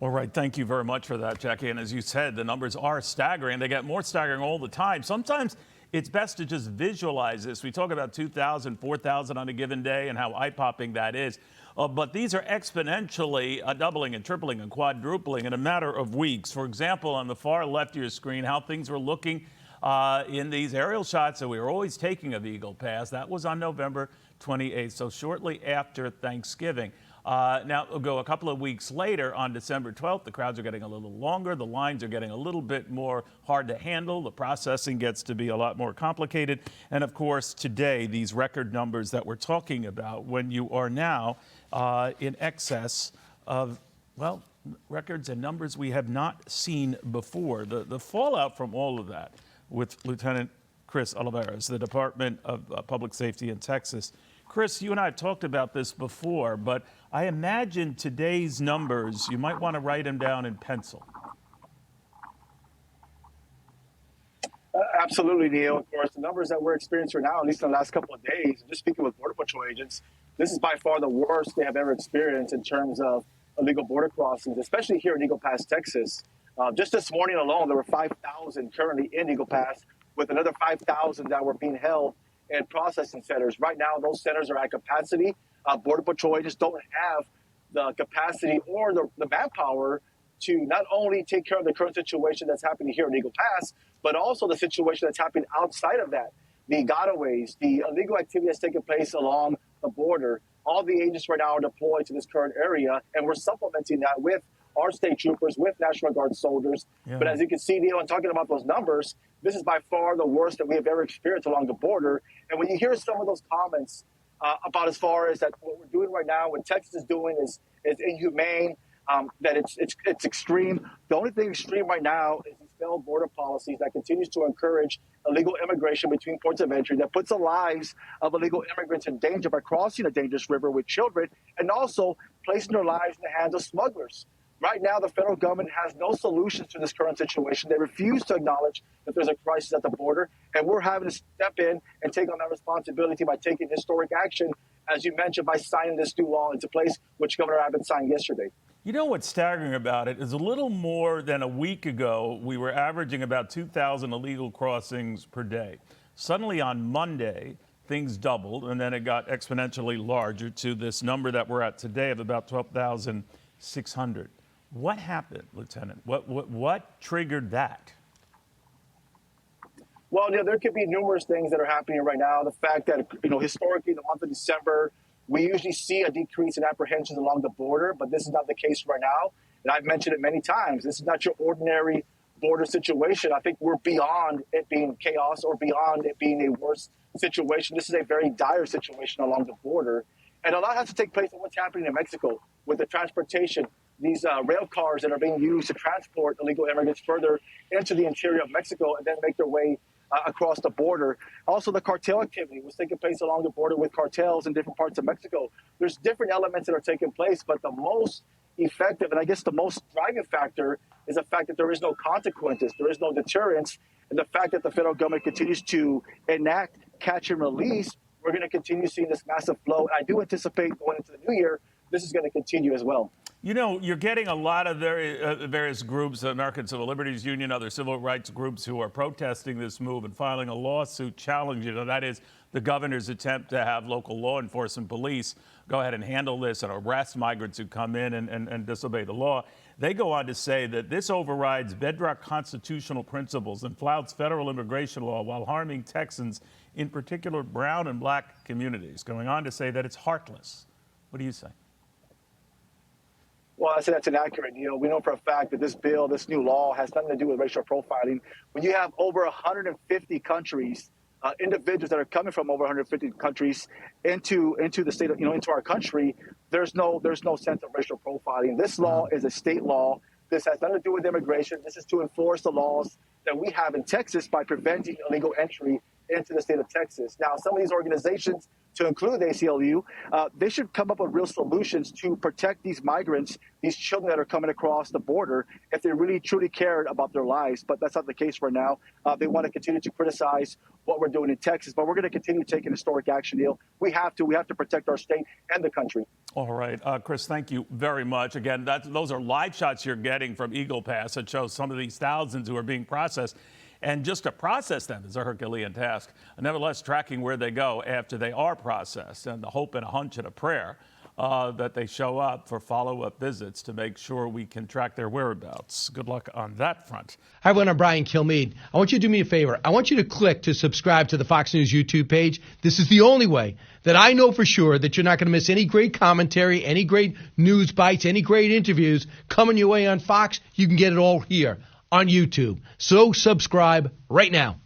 All right, thank you very much for that, Jackie. And as you said, the numbers are staggering. They get more staggering all the time. Sometimes it's best to just visualize this. We talk about 2,000, 4,000 on a given day and how eye-popping that is. But these are exponentially doubling and tripling and quadrupling in a matter of weeks. For example, on the far left of your screen, how things were looking in these aerial shots that we were always taking of Eagle Pass. That was on November 28th, so shortly after Thanksgiving. Now, we'll go a couple of weeks later on December 12th. The crowds are getting a little longer. The lines are getting a little bit more hard to handle. The processing gets to be a lot more complicated. And of course, today, these record numbers that we're talking about, when you are now in excess of, well, records and numbers we have not seen before. The fallout from all of that with Lieutenant Chris Olivarez, the Department of Public Safety in Texas. Chris, you and I have talked about this before, but I imagine today's numbers, you might want to write them down in pencil. Absolutely, Neil. Of course, the numbers that we're experiencing right now, at least in the last couple of days, just speaking with Border Patrol agents, this is by far the worst they have ever experienced in terms of illegal border crossings, especially here in Eagle Pass, Texas. Just this morning alone, there were 5,000 currently in Eagle Pass, with another 5,000 that were being held in processing centers. Right now, those centers are at capacity. Border Patrol agents don't have the capacity or the manpower to not only take care of the current situation that's happening here in Eagle Pass, but also the situation that's happening outside of that. The gotaways, the illegal activity that's taking place along the border. All the agents right now are deployed to this current area, and we're supplementing that with our state troopers, with National Guard soldiers. Yeah. But as you can see, Neil, I'm talking about those numbers, this is by far the worst that we have ever experienced along the border. And when you hear some of those comments about as far as that what we're doing right now, what Texas is doing is inhumane, that it's extreme. The only thing extreme right now is these failed border policies that continues to encourage illegal immigration between ports of entry, that puts the lives of illegal immigrants in danger by crossing a dangerous river with children, and also placing their lives in the hands of smugglers. Right now, the federal government has no solutions to this current situation. They refuse to acknowledge that there's a crisis at the border, and we're having to step in and take on that responsibility by taking historic action, as you mentioned, by signing this new law into place, which Governor Abbott signed yesterday. You know what's staggering about it is a little more than a week ago, we were averaging about 2,000 illegal crossings per day. Suddenly on Monday, things doubled, and then it got exponentially larger to this number that we're at today of about 12,600. What happened, Lieutenant? What triggered that? Well, there could be numerous things that are happening right now. The fact that, historically, the month of December, we usually see a decrease in apprehensions along the border, but this is not the case right now. And I've mentioned it many times. This is not your ordinary border situation. I think we're beyond it being chaos or beyond it being a worse situation. This is a very dire situation along the border. And a lot has to take place in what's happening in Mexico with the transportation. These rail cars that are being used to transport illegal immigrants further into the interior of Mexico and then make their way across the border. Also, the cartel activity was taking place along the border with cartels in different parts of Mexico. There's different elements that are taking place, but the most effective, and I guess the most driving factor, is the fact that there is no consequences, there is no deterrence, and the fact that the federal government continues to enact catch and release. We're going to continue seeing this massive flow. I do anticipate going into the new year, this is going to continue as well. You know, you're getting a lot of various groups, the American Civil Liberties Union, other civil rights groups who are protesting this move and filing a lawsuit challenging it. That is the governor's attempt to have local law enforcement police go ahead and handle this and arrest migrants who come in and disobey the law. They go on to say that this overrides bedrock constitutional principles and flouts federal immigration law while harming Texans, in particular brown and black communities, going on to say that it's heartless. What do you say? Well, I say that's inaccurate, Neil. We know for a fact that this bill, this new law, has nothing to do with racial profiling. When you have over 150 countries, individuals that are coming from over 150 countries into the state of, into our country, there's no sense of racial profiling. This law is a state law. This has nothing to do with immigration. This is to enforce the laws that we have in Texas by preventing illegal entry into the state of Texas. Now, some of these organizations, to include the ACLU, they should come up with real solutions to protect these migrants, these children that are coming across the border, if they really truly cared about their lives. But that's not the case right now. They want to continue to criticize what we're doing in Texas, but we're going to continue taking historic action, Neil. We have to protect our state and the country. All right, Chris, thank you very much. Again, those are live shots you're getting from Eagle Pass that shows some of these thousands who are being processed. And just to process them is a Herculean task. Nevertheless, tracking where they go after they are processed, and the hope and a hunch and a prayer that they show up for follow-up visits to make sure we can track their whereabouts. Good luck on that front. Hi, everyone. I'm Brian Kilmeade. I want you to do me a favor. I want you to click to subscribe to the Fox News YouTube page. This is the only way that I know for sure that you're not going to miss any great commentary, any great news bites, any great interviews coming your way on Fox. You can get it all here on YouTube. So subscribe right now.